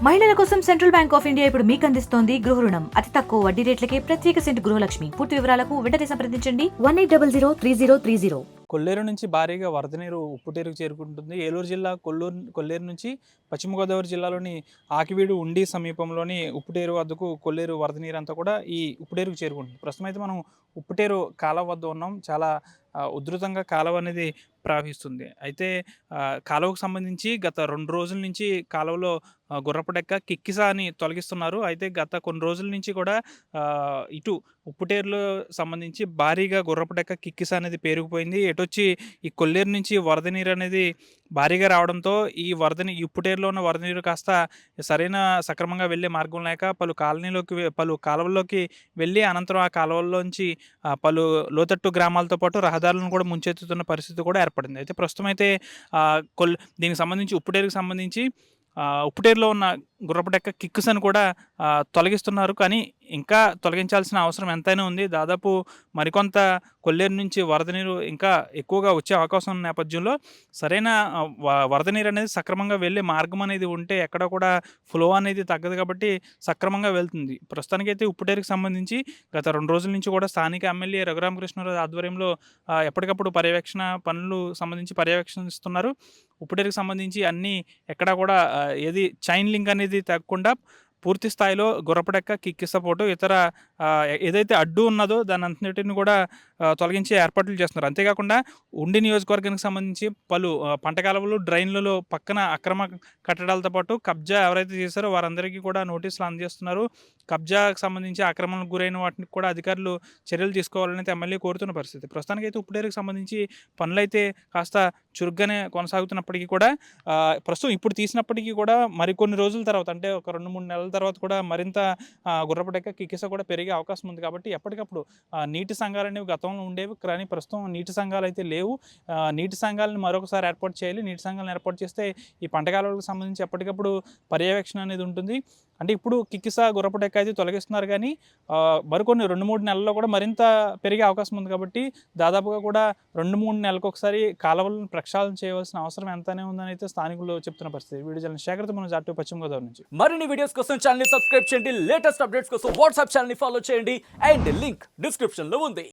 మహిళల కోసం central bank of India ఇప్పుడు మీకు అందిస్తోంది గృహ రుణం. అతి తక్కువ వడ్డీ రేట్లకే ప్రత్యేక సెంటు గృహలక్ష్మి. పూర్తి వివరాలకు వెంటనే సంప్రదించండి 18003030. కొల్లేరు నుంచి భారీగా వరద నీరు ఉప్పుటేరుకు చేరుకుంటుంది. ఏలూరు జిల్లా కొల్లేరు నుంచి పశ్చిమ గోదావరి జిల్లాలోని ఆకివీడు ఉండి సమీపంలోని ఉప్పుటేరు వద్దకు కొల్లేరు వరద నీరు అంతా కూడా ఈ ఉప్పుటేరుకు చేరుకుంటుంది. ప్రస్తుతం అయితే మనం ఉప్పుటేరు కాలువ వద్ద ఉన్నాం. చాలా ఉధృతంగా కాలువ అనేది ప్రవహిస్తుంది. అయితే కాలువకు సంబంధించి గత 2 రోజుల నుంచి కాలువలో గుర్రపు డెక్క కిక్కిసాని తొలగిస్తున్నారు. అయితే గత కొన్ని రోజుల నుంచి కూడా ఇటు ఉప్పుటేరులో సంబంధించి భారీగా గుర్రపు డెక్క కిక్కిస అనేది పేరుకుపోయింది. ఎటొచ్చి ఈ కొల్లేరు నుంచి వరద నీరు అనేది భారీగా రావడంతో ఈ ఉప్పుటేరులో ఉన్న వరద నీరు కాస్త సక్రమంగా వెళ్ళే మార్గం లేక పలు కాలువల్లోకి వెళ్ళి అనంతరం ఆ కాలువల్లోంచి పలు లోతట్టు గ్రామాలతో పాటు రహదారులను కూడా ముంచెత్తుతున్న పరిస్థితి కూడా ఏర్పడింది. అయితే ప్రస్తుతం అయితే దీనికి సంబంధించి ఉప్పుటేరుకు సంబంధించి ఉప్పుటేరులో ఉన్న గుర్రపు డెక్క కిక్కుసని కూడా తొలగిస్తున్నారు. కానీ ఇంకా తొలగించాల్సిన అవసరం ఎంతైనా ఉంది. దాదాపు మరికొంత కొల్లేరు నుంచి వరద నీరు ఇంకా ఎక్కువగా వచ్చే అవకాశం ఉన్న నేపథ్యంలో సరైన వరద నీరు అనేది సక్రమంగా వెళ్ళే మార్గం అనేది ఉంటే ఎక్కడ కూడా ఫ్లో అనేది తగ్గదు కాబట్టి సక్రమంగా వెళ్తుంది. ప్రస్తుతానికైతే ఉప్పుటేరుకు సంబంధించి గత 2 రోజుల నుంచి కూడా స్థానిక ఎమ్మెల్యే రఘురామకృష్ణరాజు ఆధ్వర్యంలో ఎప్పటికప్పుడు పర్యవేక్షిస్తున్నారు. ఉప్పుటేరుకు సంబంధించి అన్నీ ఎక్కడా కూడా ఏది చైన్ లింక్ అనేది తగ్గకుండా పూర్తి స్థాయిలో గుర్రపడెక్క కిక్కిసపోటు ఇతర ఏదైతే అడ్డు ఉన్నదో దాని అంతటిని కూడా తొలగించే ఏర్పాట్లు చేస్తున్నారు. అంతేకాకుండా ఉండి నియోజకవర్గానికి సంబంధించి పలు పంట కాలువలు డ్రైన్లలో పక్కన అక్రమ కట్టడాలతో పాటు కబ్జా ఎవరైతే చేశారో వారందరికీ కూడా నోటీసులు అందజేస్తున్నారు. కబ్జాకు సంబంధించి ఆక్రమణకు గురైన వాటిని కూడా అధికారులు చర్యలు తీసుకోవాలని ఎమ్మెల్యే కోరుతున్న పరిస్థితి. ప్రస్తుతానికైతే ఉప్పుటేరుకు సంబంధించి పనులైతే కాస్త చురుగ్గానే కొనసాగుతున్నప్పటికీ కూడా ప్రస్తుతం ఇప్పుడు తీసినప్పటికీ కూడా మరికొన్ని రోజుల తర్వాత అంటే ఒక 2-3 నెలల తర్వాత కూడా మరింత గుర్రపు డెక్క కిక్కిస కూడా పెరిగే అవకాశం ఉంది. కాబట్టి ఎప్పటికప్పుడు నీటి సంఘాలు అనేవి గతంలో ఉండేవి, కానీ ప్రస్తుతం నీటి సంఘాలు అయితే లేవు. నీటి సంఘాలను మరొకసారి ఏర్పాటు చేయాలి. నీటి సంఘాలను ఏర్పాటు చేస్తే ఈ పంట కాలువలకు సంబంధించి ఎప్పటికప్పుడు పర్యవేక్షణ అనేది ఉంటుంది. అంటే ఇప్పుడు కిక్కిస గుర్రపు డెక్క అయితే తొలగిస్తున్నారు, కానీ మరికొన్ని 2-3 నెలల్లో కూడా మరింత పెరిగే అవకాశం ఉంది. కాబట్టి దాదాపుగా కూడా 2-3 నెలలకు ఒకసారి కాలువలను ప్రక్షాళన చేయవలసిన అవసరం ఎంతనే ఉందని అయితే స్థానికులు చెప్తున్న పరిస్థితి. Video journalist Shekhar Manoj RTV Paschima Godavari నుంచి. మరిన్ని వీడియోస్ కోసం ఛానల్ ని సబ్స్క్రైబ్ చేయండి. లేటెస్ట్ అప్డేట్స్ కోసం వాట్సాప్ ఛానల్ ని ఫాలో చేయండి. అండ్ లింక్ డిస్క్రిప్షన్ లో ఉంది.